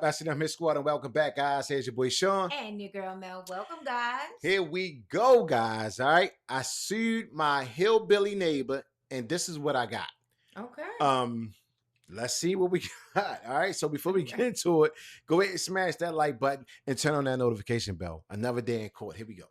That's enough, Miss Squad, and welcome back, guys. Here's your boy Sean. And your girl Mel. Welcome, guys. Here we go, guys. All right. I sued my hillbilly neighbor, and this is what I got. Okay. Let's see what we got. All right. So before we get into it, go ahead and smash that like button and turn on that notification bell. Another day in court. Here we go.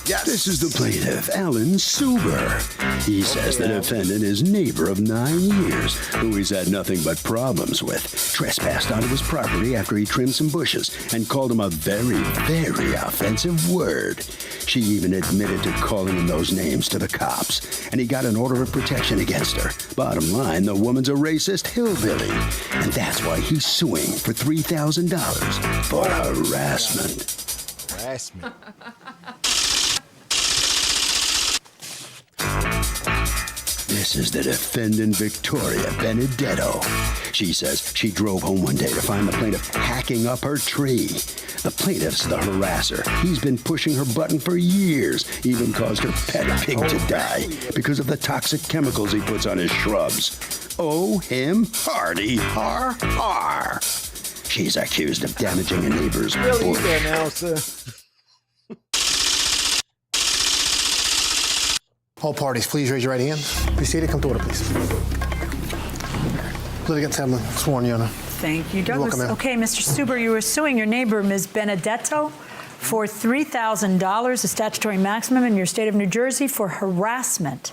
Yes. This is the plaintiff, Alan Suber. He says the defendant is neighbor of 9 years, who he's had nothing but problems with, trespassed onto his property after he trimmed some bushes and called him a very, very offensive word. She even admitted to calling him those names to the cops, and he got an order of protection against her. Bottom line, the woman's a racist hillbilly, and that's why he's suing for $3,000 for harassment. Harassment. This is the defendant, Victoria Benedetto. She says she drove home one day to find the plaintiff hacking up her tree. The plaintiff's the harasser. He's been pushing her button for years, even caused her pet pig to die because of the toxic chemicals he puts on his shrubs. Oh, him hardy, har, har. She's accused of damaging a neighbor's Really, bush. announcer? All parties, please raise your right hand. Be seated. Come to order, please. Litigant Semlin, sworn, Your Honor. Thank you, Douglas. Welcome, okay, Mr. Suber, you were suing your neighbor, Ms. Benedetto, for $3,000, a statutory maximum in your state of New Jersey, for harassment.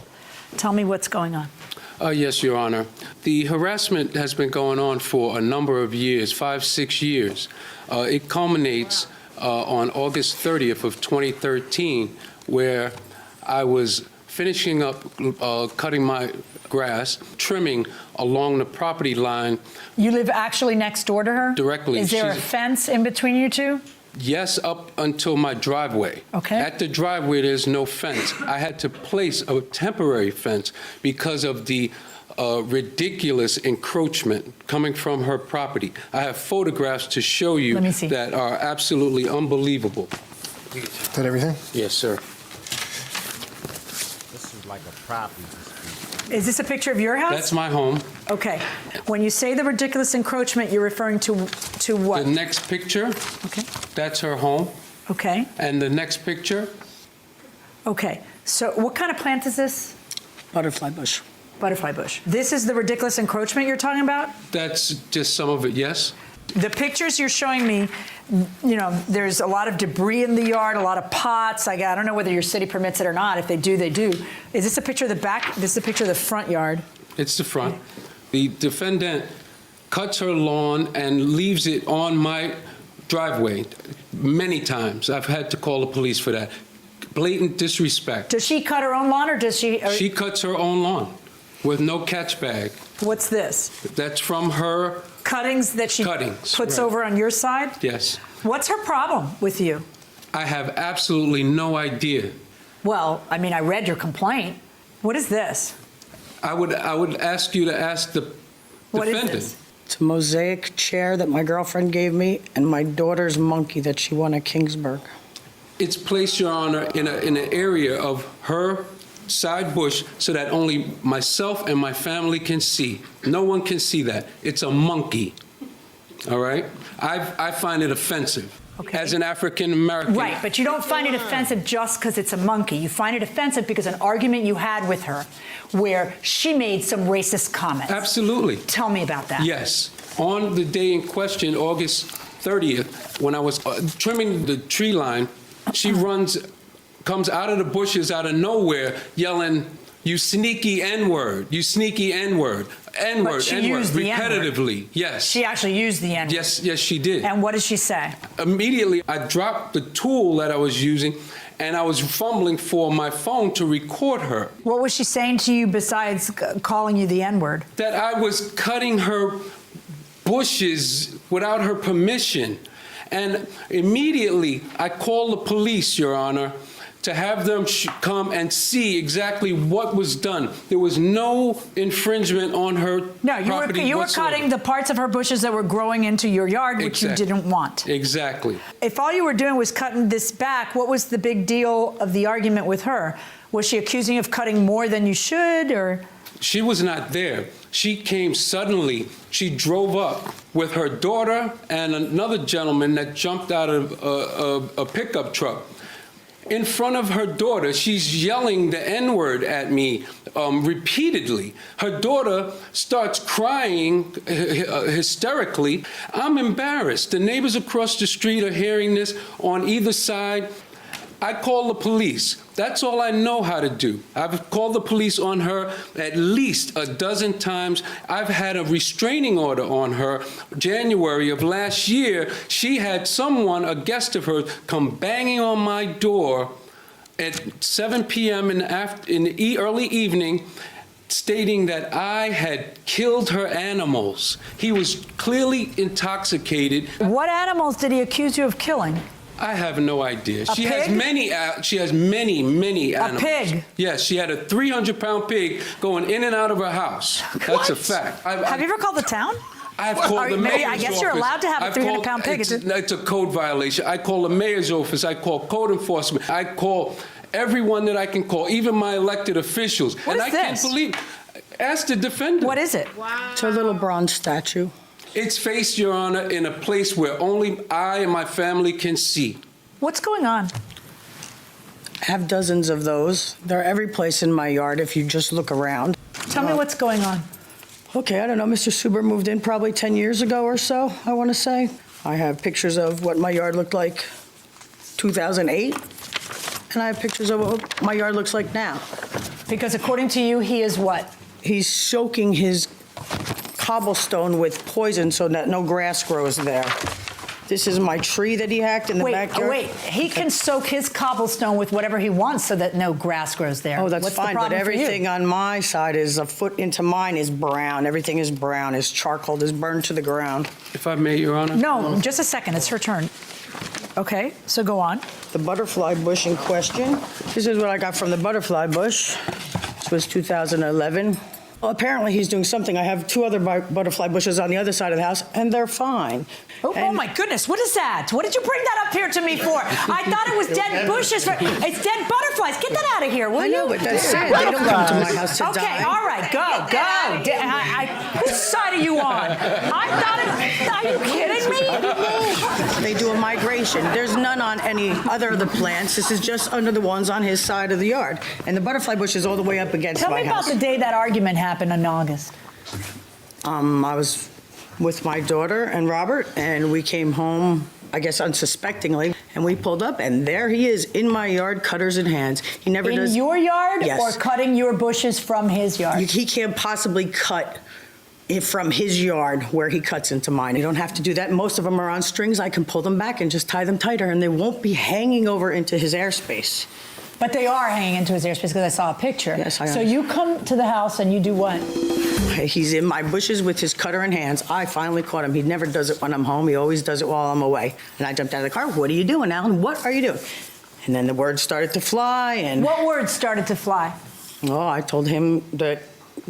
Tell me what's going on. Yes, Your Honor. The harassment has been going on for a number of years, 5, 6 years. It culminates on August 30th of 2013, where I was finishing up cutting my grass, trimming along the property line. You live actually next door to her? Directly. Is there a fence in between you two? Yes, up until my driveway. Okay. At the driveway, there's no fence. I had to place a temporary fence because of the ridiculous encroachment coming from her property. I have photographs to show you that are absolutely unbelievable. Is that everything? Yes, sir. This is like a property dispute. Is this a picture of your house? That's my home. Okay. When you say the ridiculous encroachment, you're referring to what? The next picture, okay. That's her home. Okay. And the next picture. Okay. So what kind of plant is this? Butterfly bush. Butterfly bush. This is the ridiculous encroachment you're talking about? That's just some of it, yes. The pictures you're showing me, you know, there's a lot of debris in the yard, a lot of pots. I don't know whether your city permits it or not. If they do, they do. Is this a picture of the back? This is a picture of the front yard. It's the front. The defendant cuts her lawn and leaves it on my driveway many times. I've had to call the police for that. Blatant disrespect. Does she cut her own lawn or does she? She cuts her own lawn with no catch bag. What's this? That's from her cuttings that she puts over on your side? Yes. What's her problem with you? I have absolutely no idea. Well, I mean, I read your complaint. What is this? I would ask you to ask the defendant. Is this? It's a mosaic chair that my girlfriend gave me and my daughter's monkey that she won at Kingsburg. It's placed, Your Honor, in an area of her side bush so that only myself and my family can see. No one can see that. It's a monkey, all right? I find it offensive as an African American. Right, but you don't find it offensive just because it's a monkey. You find it offensive because an argument you had with her where she made some racist comments. Absolutely. Tell me about that. Yes. On the day in question, August 30th, when I was trimming the tree line, she comes out of the bushes out of nowhere yelling, "You sneaky N-word, you sneaky N-word, N-word, N-word," repetitively. Yes. She actually used the N-word. Yes, she did. And what did she say? Immediately, I dropped the tool that I was using, and I was fumbling for my phone to record her. What was she saying to you besides calling you the N-word? That I was cutting her bushes without her permission. And immediately, I called the police, Your Honor, to have them come and see exactly what was done. There was no infringement on her property. You were cutting the parts of her bushes that were growing into your yard, which you didn't want. Exactly. If all you were doing was cutting this back, what was the big deal of the argument with her? Was she accusing you of cutting more than you should, or? She was not there. She came suddenly. She drove up with her daughter and another gentleman that jumped out of a pickup truck. In front of her daughter, she's yelling the N-word at me repeatedly. Her daughter starts crying hysterically. I'm embarrassed. The neighbors across the street are hearing this on either side. I call the police. That's all I know how to do. I've called the police on her at least a dozen times. I've had a restraining order on her. January of last year, she had someone, a guest of hers, come banging on my door at 7 p.m. in the early evening, stating that I had killed her animals. He was clearly intoxicated. What animals did he accuse you of killing? I have no idea. She pig? has many. She has many animals. A pig? Yes, she had a 300-pound pig going in and out of her house. That's a fact. Have you ever called the town? I've called the mayor's office. I guess you're allowed to have a 300-pound pig. It's a code violation. I call the mayor's office. I call code enforcement. I call everyone that I can call, even my elected officials. What is this? Can't believe. Ask the defendant. What is it? Wow. It's a little bronze statue. It's faced, Your Honor, in a place where only I and my family can see. What's going on? I have dozens of those. They're every place in my yard if you just look around. Tell me what's going on. Okay, I don't know. Mr. Suber moved in probably 10 years ago or so, I want to say. I have pictures of what my yard looked like 2008, and I have pictures of what my yard looks like now. Because according to you, he is what? He's soaking his cobblestone with poison so that no grass grows there. This is my tree that he hacked in the backyard. Wait, he can soak his cobblestone with whatever he wants so that no grass grows there. Oh, that's What's fine, the but problem for you? everything on my side is a foot into mine is brown. Everything is brown, is charcoal, is burned to the ground. If I may, Your Honor? No, just a second. It's her turn. Okay, so go on. The butterfly bush in question, this is what I got from the butterfly bush. This was 2011. Well, apparently he's doing something. I have two other butterfly bushes on the other side of the house, and they're fine. Oh my goodness, what is that? What did you bring that up here to me for? I thought it was dead bushes. It's dead butterflies. Get that out of here, will you? I know, but that's it. They don't come to my house to die. Okay, all right, go. Whose side are you on? I thought it, are you kidding me? They do a migration. There's none on any other of the plants. This is just under the ones on his side of the yard. And the butterfly bush is all the way up against Tell my me house. about the day that argument happened in August. I was with my daughter and Robert, and we came home, I guess unsuspectingly, and we pulled up, and there he is in my yard, cutters in hands. He never does. In your yard? Yes. Or cutting your bushes from his yard? He can't possibly cut it from his yard where he cuts into mine. You don't have to do that. Most of them are on strings. I can pull them back and just tie them tighter, and they won't be hanging over into his airspace. But they are hanging into his airspace because I saw a picture. Yes, I am. So you come to the house and you do what? He's in my bushes with his cutter in hands. I finally caught him. He never does it when I'm home. He always does it while I'm away. And I jumped out of the car. What are you doing, Alan? What are you doing? And then the words started to fly. And What words started to fly? oh, I told him that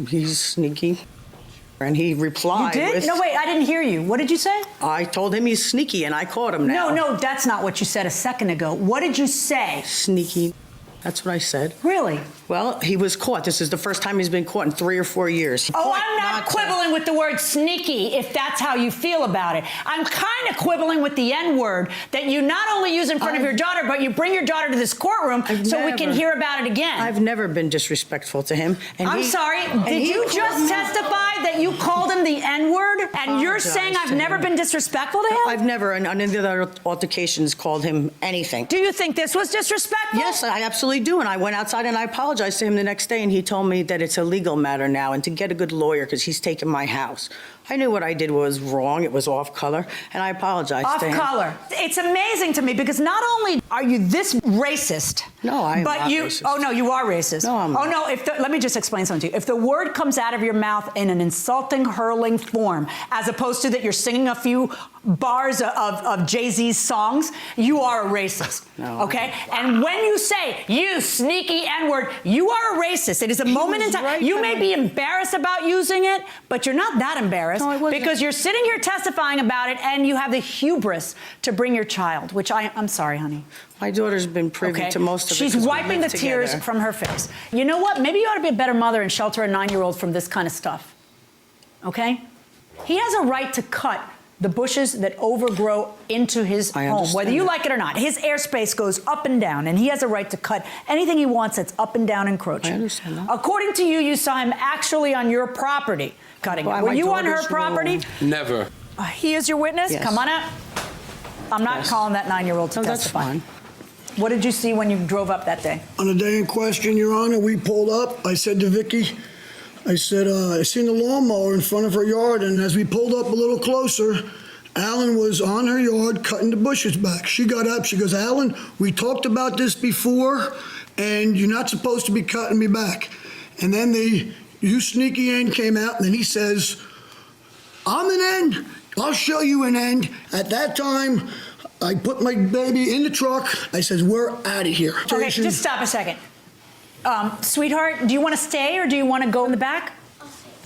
he's sneaky. And he replied. You did? with, No, wait, I didn't hear you. What did you say? I told him he's sneaky, and I caught him now. No, that's not what you said a second ago. What did you say? Sneaky. That's what I said. Really? Well, he was caught. This is the first time he's been caught in 3 or 4 years. Oh, I'm not quibbling with the word sneaky if that's how you feel about it. I'm kind of quibbling with the N-word that you not only use in front of your daughter, but you bring your daughter to this courtroom so we can hear about it again. I've never been disrespectful to him. And I'm sorry, did you just testify that you called him the N-word? And you're saying I've never been disrespectful to him? I've never, in any of the other altercations, called him anything. Do you think this was disrespectful? Yes, I absolutely do. And I went outside and I apologized to him the next day, and he told me that it's a legal matter now and to get a good lawyer because he's taken my house. I knew what I did was wrong. It was off color, and I apologized Off to him. color. It's amazing to me because not only are you this racist, No, I am but not you. racist. Oh no, you are racist. No, I'm not. Oh no. Let me just explain something to you. If the word comes out of your mouth in an insulting, hurling form, as opposed to that you're singing a few bars of Jay-Z's songs, you are a racist. No. Okay. And when you say you sneaky N-word, you are a racist. It is a moment in time. right You there. may be embarrassed about using it, but you're not that embarrassed. embarrassed No, I wasn't. because you're sitting here testifying about it and you have the hubris to bring your child, which I'm sorry, honey. My daughter's been privy to most of it. She's 'cause we wiping the lived tears together. from her face. You know what? Maybe you ought to be a better mother and shelter a 9-year-old from this kind of stuff. Okay? He has a right to cut the bushes that overgrow into his I home, understand whether you that. like it or not. His airspace goes up and down, and he has a right to cut anything he wants that's up and down encroaching. I understand that. According to you, you saw him actually on your property cutting By it. Were my you on her daughter's property? rule. Never. He is your witness? Yes. Come on up. I'm not Yes. calling that 9-year-old to No, that's testify. fine. What did you see when you drove up that day? On the day in question, Your Honor, we pulled up. I said to Vicky, I said, I seen the lawnmower in front of her yard, and as we pulled up a little closer, Alan was on her yard cutting the bushes back. She got up, she goes, Alan, we talked about this before, and you're not supposed to be cutting me back. And then you sneaky end came out, and then he says, I'm an end. I'll show you an end. At that time, I put my baby in the truck. I says, we're out of here. Okay, just stop a second. Sweetheart, do you want to stay or do you want to go in the back?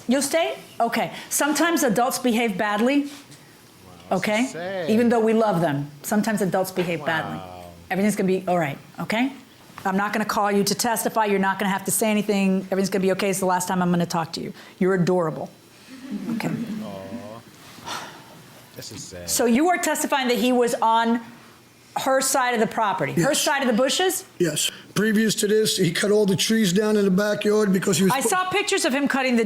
You'll stay? Okay. Sometimes adults behave badly. Okay? sad. Even though we love them, sometimes adults behave badly. Everything's going to be all right, okay? I'm not going to call you to testify. You're not going to have to say anything. Everything's going to be okay. It's the last time I'm going to talk to you. You're adorable. Okay. This is sad. So you are testifying that he was on her side of the property, her Yes. side of the bushes? Yes. Previous to this, he cut all the trees down in the backyard because he was. I saw pictures of him cutting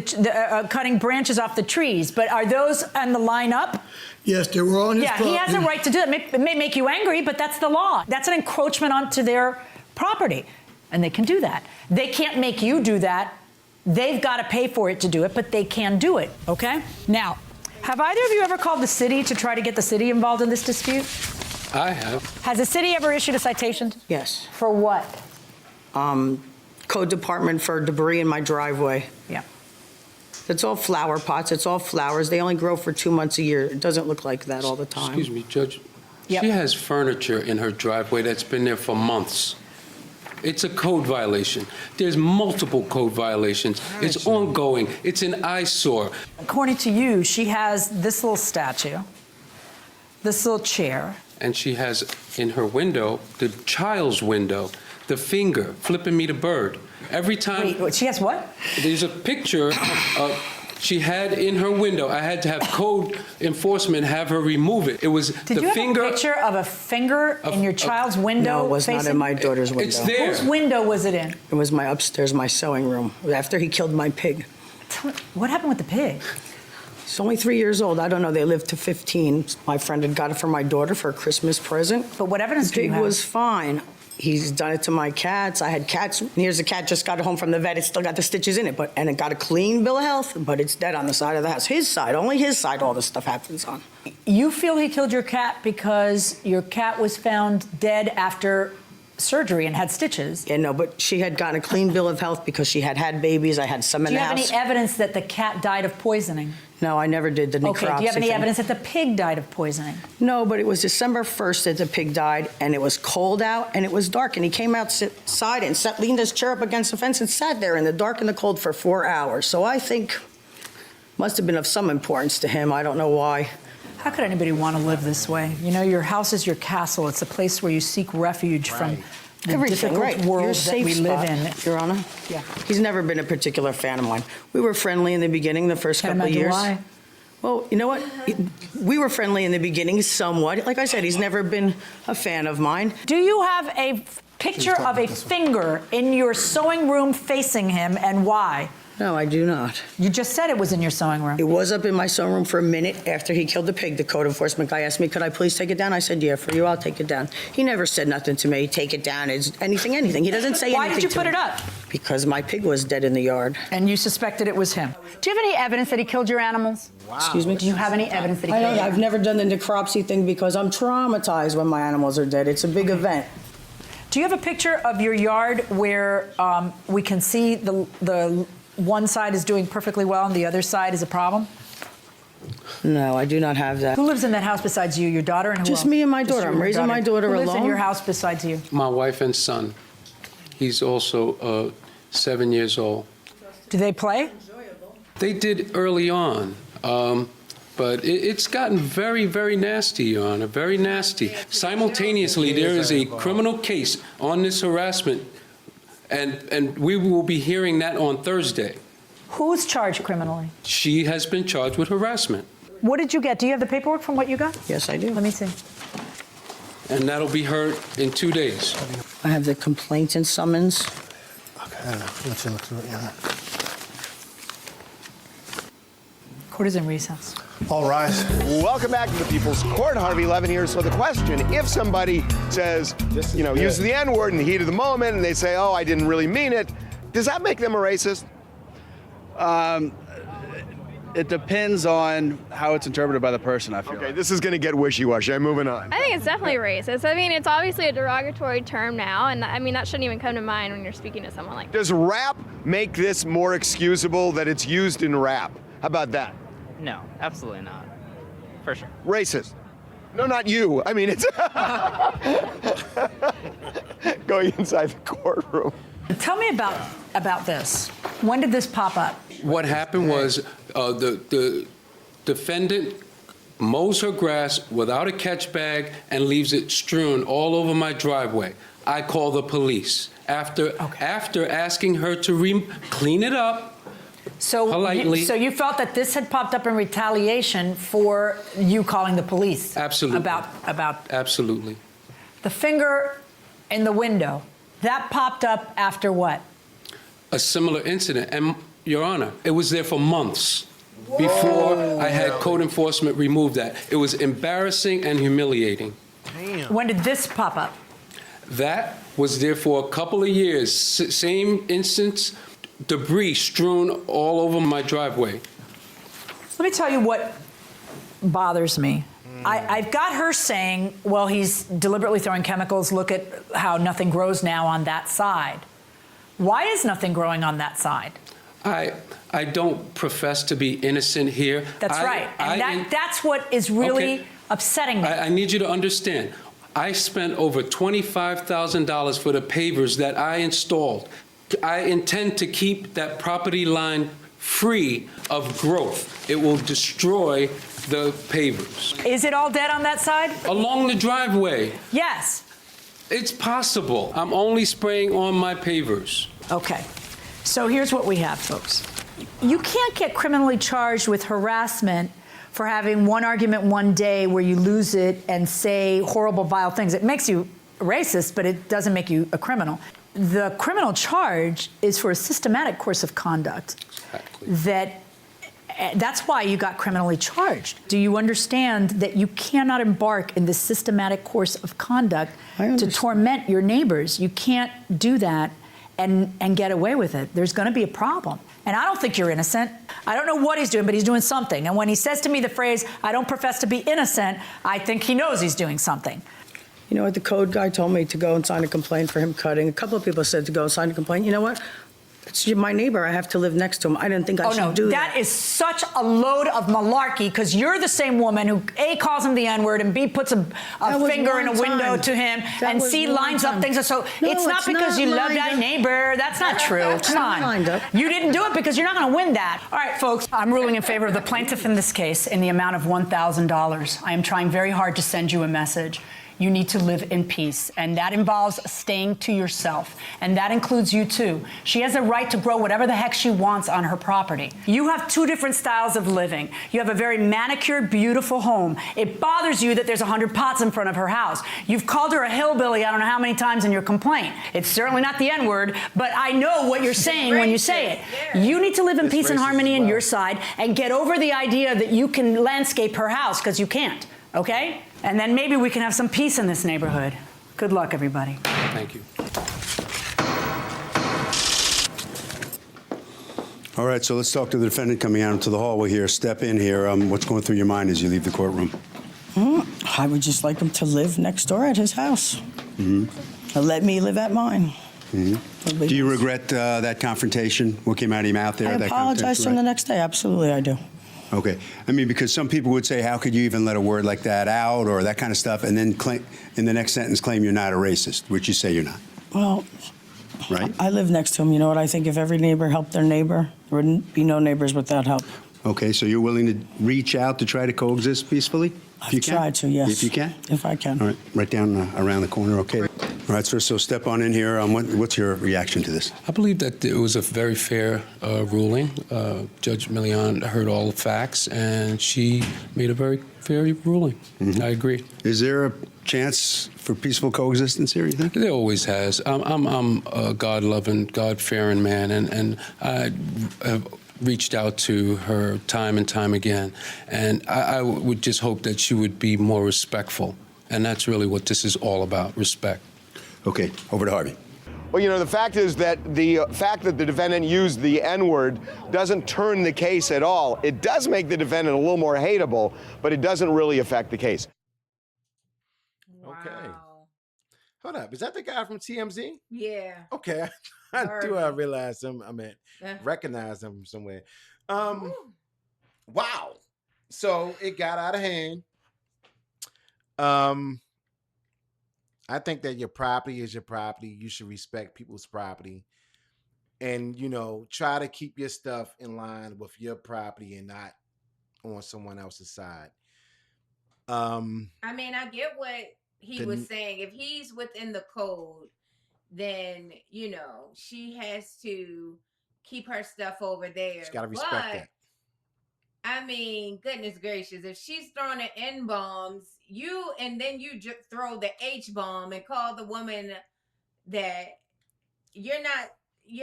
cutting branches off the trees, but are those on the line up? Yes, they were on his Yeah, property. he has a right to do that. It may make you angry, but that's the law. That's an encroachment onto their property, and they can do that. They can't make you do that. They've got to pay for it to do it, but they can do it, okay? Now, have either of you ever called the city to try to get the city involved in this dispute? I have. Has the city ever issued a citation? Yes. For what? Code department for debris in my driveway. Yeah. It's all flower pots, it's all flowers. They only grow for 2 months a year. It doesn't look like that all the time. Excuse me, Judge. Yep. She has furniture in her driveway that's been there for months. It's a code violation. There's multiple code violations. It's ongoing. It's an eyesore. According to you, she has this little statue, this little chair. And she has in her window, the child's window, the finger flipping me the bird. Every time Wait, she has what? there's a picture she had in her window, I had to have code enforcement have her remove it. It was Did the you have finger. a picture of a finger in your child's window? No, it was not facing- in my daughter's window. It's there. Whose window was it in? It was my upstairs, my sewing room, after he killed my pig. What happened with the pig? He's only 3 years old. I don't know. They lived to 15. My friend had got it for my daughter for a Christmas present. But what evidence The do you pig have? was fine. He's done it to my cats. I had cats. Here's a cat just got home from the vet. It's still got the stitches in it, and it got a clean bill of health, but it's dead on the side of the house. His side, only his side, all this stuff happens on. You feel he killed your cat because your cat was found dead after surgery and had stitches. Yeah, no, but she had gotten a clean bill of health because she had had babies. I had some Do in you the have house. any evidence that the cat died of poisoning? No, I never did the necropsy Okay, do you have any thing. evidence that the pig died of poisoning? No, but it was December 1st that the pig died, and it was cold out, and it was dark, and he came outside and leaned his chair up against the fence and sat there in the dark and the cold for 4 hours. So I think must have been of some importance to him. I don't know why. How could anybody want to live this way? You know, your house is your castle. It's a place where you seek refuge from the Everything, difficult right. Your world that safe we spot, live in. Your Honor. Yeah. He's never been a particular fan of mine. We were friendly in the beginning, the first Can't couple of imagine years. why. Well, you know what? We were friendly in the beginning somewhat. Like I said, he's never been a fan of mine. Do you have a picture of a finger in your sewing room facing him, and why? No, I do not. You just said it was in your sewing room. It was up in my sewing room for a minute after he killed the pig. The code enforcement guy asked me, could I please take it down? I said, yeah, for you, I'll take it down. He never said nothing to me, take it down, it's anything. He doesn't say anything Why did you to put me. it up? Because my pig was dead in the yard. And you suspected it was him. Do you have any evidence that he killed your animals? Wow. Excuse me? Do you have any evidence that he I killed don't. your I've never done the necropsy thing because I'm traumatized when my animals are dead. It's a big event. Do you have a picture of your yard where we can see the one side is doing perfectly well and the other side is a problem? No, I do not have that. Who lives in that house besides you? Your daughter and who Just else? me and my Just daughter. you I'm and your raising my daughter Who lives in alone. your house besides you? My wife and son. He's also 7 years old. Do they play? They did early on. But it's gotten very, very nasty, Your Honor, very nasty. Simultaneously, there is a criminal case on this harassment, and we will be hearing that on Thursday. Who's charged criminally? She has been charged with harassment. What did you get? Do you have the paperwork from what you got? Yes, I do. Let me see. And that'll be heard in 2 days. I have the complaint and summons. Okay, let's look through it. Yeah. Court is in recess. All rise. Welcome back to the People's Court. Harvey Levin here. So the question, if somebody says, uses the N-word in the heat of the moment and they say, oh, I didn't really mean it, does that make them a racist? It depends on how it's interpreted by the person, I feel. Okay, this is going to get wishy-washy. I'm moving on. I think it's definitely racist. I mean, it's obviously a derogatory term now, and I mean, that shouldn't even come to mind when you're speaking to someone like that. Does rap make this more excusable that it's used in rap? How about that? No, absolutely not. For sure. Racist. No, not you. I mean, it's going inside the courtroom. Tell me about this. When did this pop up? What happened was the defendant mows her grass without a catch bag and leaves it strewn all over my driveway. I call the police after asking her to clean it up. So politely. So you felt that this had popped up in retaliation for you calling the police? Absolutely. About Absolutely. the finger in the window. That popped up after what? A similar incident, and Your Honor, it was there for months before I had code enforcement remove that. It was embarrassing and humiliating. Damn. When did this pop up? That was there for a couple of years. Same instance, debris strewn all over my driveway. Let me tell you what bothers me. I've got her saying, well, he's deliberately throwing chemicals. Look at how nothing grows now on that side. Why is nothing growing on that side? I don't profess to be innocent here. That's right. And that's what is really upsetting me. I need you to understand. I spent over $25,000 for the pavers that I installed. I intend to keep that property line free of growth. It will destroy the pavers. Is it all dead on that side? Along the driveway. Yes. It's possible. I'm only spraying on my pavers. Okay. So here's what we have, folks. You can't get criminally charged with harassment for having one argument one day where you lose it and say horrible, vile things. It makes you a racist, but it doesn't make you a criminal. The criminal charge is for a systematic course of conduct. Exactly. That's why you got criminally charged. Do you understand that you cannot embark in this systematic course of conduct to torment your neighbors? You can't do that and get away with it. There's going to be a problem. And I don't think you're innocent. I don't know what he's doing, but he's doing something. And when he says to me the phrase, I don't profess to be innocent, I think he knows he's doing something. You know what? The code guy told me to go and sign a complaint for him cutting. A couple of people said to go and sign a complaint. You know what? It's my neighbor. I have to live next to him. I didn't think I should do that. That is such a load of malarkey, because you're the same woman who A, calls him the N-word, and B, puts a finger in a window to him, and C, lines up things. So it's not because you love that neighbor. That's not true. Come on. You didn't do it because you're not going to win that. All right, folks, I'm ruling in favor of the plaintiff in this case in the amount of $1,000. I am trying very hard to send you a message. You need to live in peace, and that involves staying to yourself, and that includes you too. She has a right to grow whatever the heck she wants on her property. You have two different styles of living. You have a very manicured, beautiful home. It bothers you that there's 100 pots in front of her house. You've called her a hillbilly I don't know how many times in your complaint. It's certainly not the N-word, but I know what you're saying when you say it. You need to live in peace and harmony on your side and get over the idea that you can landscape her house, because you can't, okay? And then maybe we can have some peace in this neighborhood. Good luck, everybody. Thank you. All right, so let's talk to the defendant coming out into the hallway here. Step in here. What's going through your mind as you leave the courtroom? I would just like him to live next door at his house. Let me live at mine. Do you regret that confrontation? What came out of your mouth there? I apologize to him the next day. Absolutely, I do. Okay. I mean, because some people would say, how could you even let a word like that out or that kind of stuff, and then claim, in the next sentence claim you're not a racist, which you say you're not. Well, right? I live next to him. You know what? I think if every neighbor helped their neighbor, there wouldn't be no neighbors without help. Okay, so you're willing to reach out to try to coexist peacefully? If you I've can? tried to, yes. If you can? If I can. All right, right down around the corner, okay. All right, sir, so step on in here. What's your reaction to this? I believe that it was a very fair ruling. Judge Millian heard all the facts, and she made a very fair ruling. I agree. Is there a chance for peaceful coexistence here, you think? There always has. I'm a God-loving, God-fearing man, and I have reached out to her time and time again, and I would just hope that she would be more respectful, and that's really what this is all about, respect. Okay, over to Harvey. Well, you know, the fact is that the defendant used the N-word doesn't turn the case at all. It does make the defendant a little more hateable, but it doesn't really affect the case. Okay. Hold up. Is that the guy from TMZ? Yeah. Okay. I realize him. I mean, recognize him from somewhere. Wow. So it got out of hand. I think that your property is your property. You should respect people's property. And, you know, try to keep your stuff in line with your property and not on someone else's side. I mean, I get what he was saying. If he's within the code, then, you know, she has to keep her stuff over there. She's got to respect that. I mean, goodness gracious, if she's throwing the N-bombs, and then you just throw the H-bomb and call the woman that you're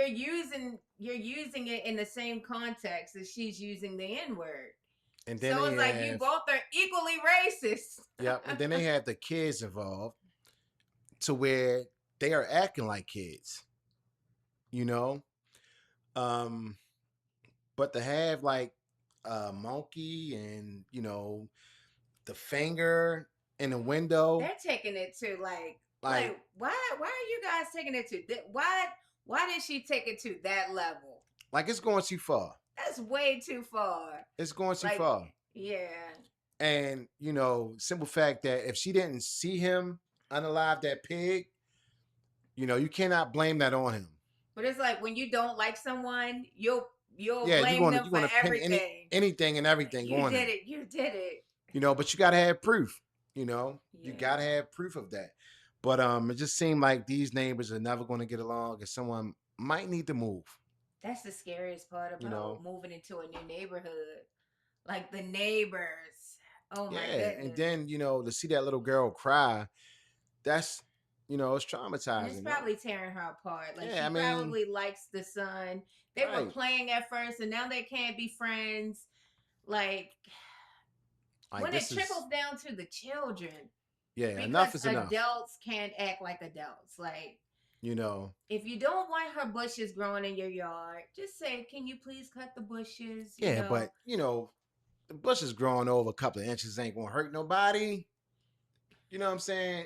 using it in the same context as she's using the N-word. And then so it's like you both are equally racist. Yeah, and then they have the kids involved to where they are acting like kids, you know? But to have like a monkey and, you know, the finger in the window. They're taking it to like why are you guys taking it to why did she take it to that level? Like it's going too far. That's way too far. It's going too far. Yeah. And, you know, simple fact that if she didn't see him unalive that pig, you know, you cannot blame that on him. But it's like when you don't like someone, you'll blame them for everything. Anything and everything you on did him. it. You did it. You know, but you got to have proof, you know. Yeah. You got to have proof of that. But it just seemed like these neighbors are never going to get along and someone might need to move. That's the scariest part about moving into a new neighborhood. Like the neighbors. Oh my goodness. And then, you know, to see that little girl cry, that's, you know, it's traumatizing. And it's probably tearing her apart. Like she probably likes the son. They were playing at first and now they can't be friends. Like when it trickles down to the children. Yeah, enough is enough. Adults can't act like adults. Like, you know, if you don't want her bushes growing in your yard, just say, "Can you please cut the bushes?" You know? But you know, the bushes growing over a couple of inches ain't gonna hurt nobody. You know what I'm saying?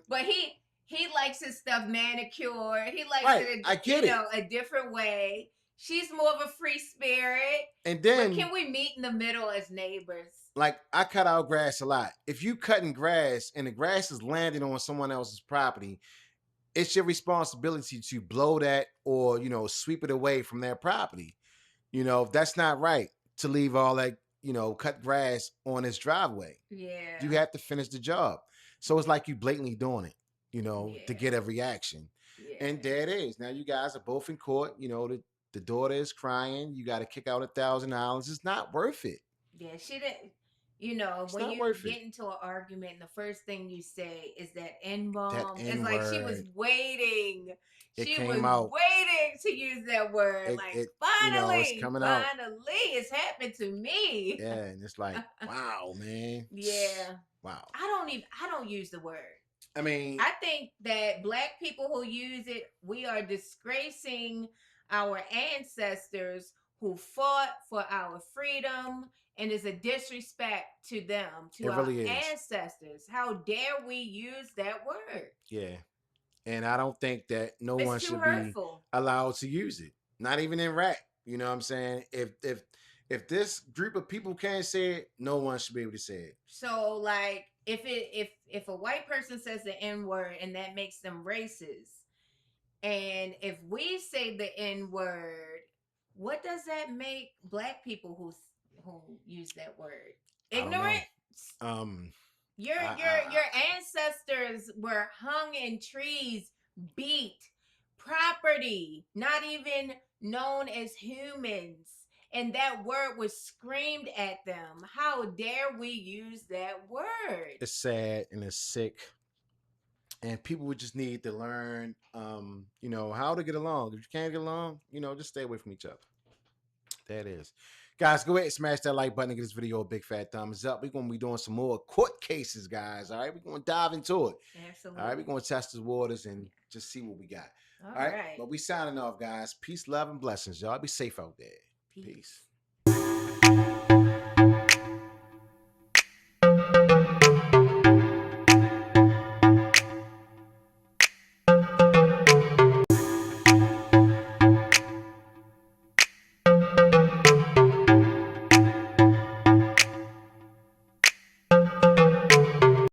But he likes his stuff manicured. He likes it a different way. She's more of a free spirit. And then, but can we meet in the middle as neighbors? Like I cut out grass a lot. If you cutting grass and the grass is landing on someone else's property, it's your responsibility to blow that or, you know, sweep it away from their property. You know, that's not right to leave all that, you know, cut grass on his driveway. Yeah. You have to finish the job. So it's like you blatantly doing it, you know, to get a reaction. Yeah. And there it is. Now you guys are both in court. You know, the daughter is crying. You got to kick out $1,000. It's not worth it. Yeah, she didn't. You know, it's when you get into an argument and the first thing you say is that N-bomb, it's like she was waiting. She was waiting to use that word. Finally, it's coming out. It's happened to me. Yeah, and it's like, wow, man. Yeah. Wow. I don't use the word. I mean, I think that Black people who use it, we are disgracing our ancestors who fought for our freedom. And it's a disrespect to them, to our ancestors. How dare we use that word? Yeah. And I don't think that one should be allowed to use it. Not even in rap. You know what I'm saying? If this group of people can't say it, no one should be able to say it. So like if a white person says the N-word and that makes them racist, and if we say the N-word, what does that make Black people who who used that word. I don't know. Ignorance. Your ancestors were hung in trees, beat, property, not even known as humans. And that word was screamed at them. How dare we use that word? It's sad and it's sick. And people would just need to learn, you know, how to get along. If you can't get along, you know, just stay away from each other. That is. Guys, go ahead and smash that like button and give this video a big fat thumbs up. We're going to be doing some more court cases, guys. All right, we're going to dive into it. Absolutely. All right, we're going to test the waters and just see what we got. All right. But we signing off, guys. Peace, love, and blessings, y'all. Be safe out there. Peace. Peace.